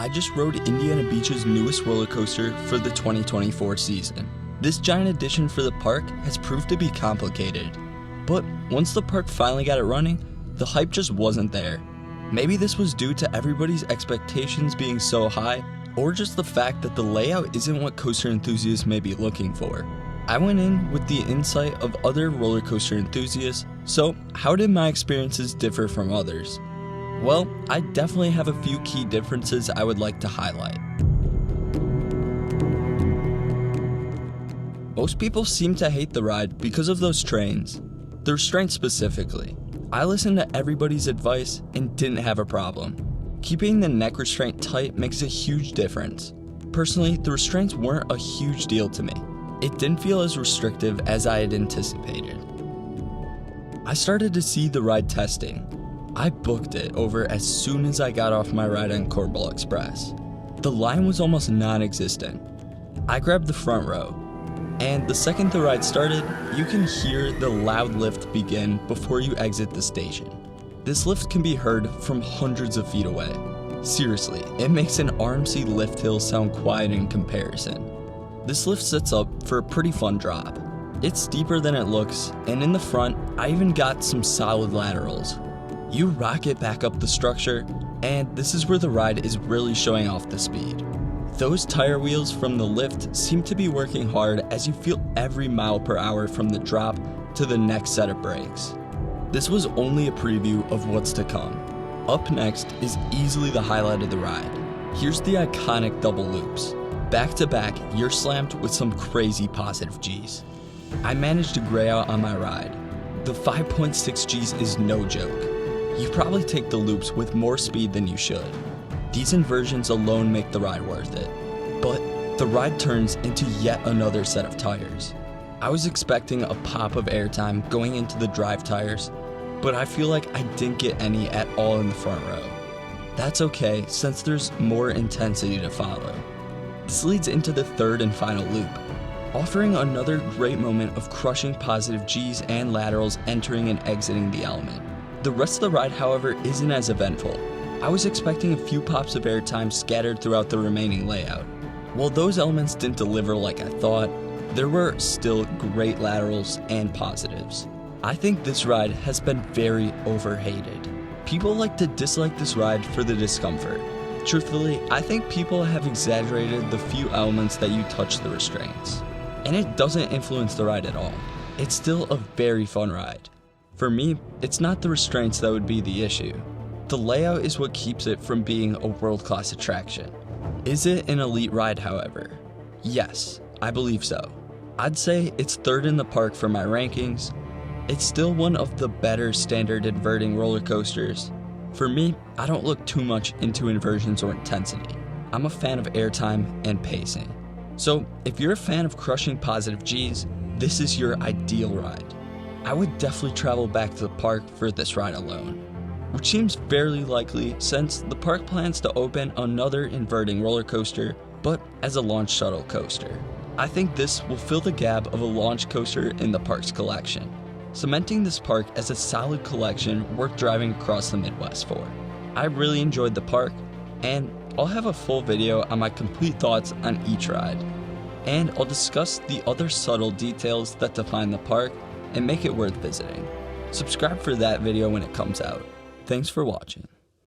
I just rode Indiana Beach's newest roller coaster for the 2024 season. This giant addition for the park has proved to be complicated, but once the park finally got it running, the hype just wasn't there. Maybe this was due to everybody's expectations being so high, or just the fact that the layout isn't what coaster enthusiasts may be looking for. I went in with the insight of other roller coaster enthusiasts, so how did my experiences differ from others? Well, I definitely have a few key differences I would like to highlight. Most people seem to hate the ride because of those trains, the restraints specifically. I listened to everybody's advice and didn't have a problem. Keeping the neck restraint tight makes a huge difference. Personally, the restraints weren't a huge deal to me. It didn't feel as restrictive as I had anticipated. I started to see the ride testing. I booked it over as soon as I got off my ride on Corbel Express. The line was almost non-existent. I grabbed the front row, and the second the ride started, you can hear the loud lift begin before you exit the station. This lift can be heard from hundreds of feet away. Seriously, it makes an RMC lift hill sound quiet in comparison. This lift sets up for a pretty fun drop. It's steeper than it looks, and in the front, I even got some solid laterals. You rocket back up the structure, and this is where the ride is really showing off the speed. Those tire wheels from the lift seem to be working hard as you feel every mile per hour from the drop to the next set of brakes. This was only a preview of what's to come. Up next is easily the highlight of the ride. Here's the iconic double loops. Back to back, you're slammed with some crazy positive G's. I managed to gray out on my ride. The 5.6 G's is no joke. You probably take the loops with more speed than you should. These inversions alone make the ride worth it. But the ride turns into yet another set of tires. I was expecting a pop of airtime going into the drive tires, but I feel like I didn't get any at all in the front row. That's okay, since there's more intensity to follow. This leads into the third and final loop, offering another great moment of crushing positive G's and laterals entering and exiting the element. The rest of the ride, however, isn't as eventful. I was expecting a few pops of airtime scattered throughout the remaining layout. While those elements didn't deliver like I thought, there were still great laterals and positives. I think this ride has been very overhated. People like to dislike this ride for the discomfort. Truthfully, I think people have exaggerated the few elements that you touch the restraints. And it doesn't influence the ride at all. It's still a very fun ride. For me, it's not the restraints that would be the issue. The layout is what keeps it from being a world-class attraction. Is it an elite ride, however? Yes, I believe so. I'd say it's third in the park for my rankings. It's still one of the better standard inverting roller coasters. For me, I don't look too much into inversions or intensity. I'm a fan of airtime and pacing. So if you're a fan of crushing positive G's, this is your ideal ride. I would definitely travel back to the park for this ride alone, which seems fairly likely since the park plans to open another inverting roller coaster, but as a launch shuttle coaster. I think this will fill the gap of a launch coaster in the park's collection, cementing this park as a solid collection worth driving across the Midwest for. I really enjoyed the park, and I'll have a full video on my complete thoughts on each ride. And I'll discuss the other subtle details that define the park and make it worth visiting. Subscribe for that video when it comes out. Thanks for watching.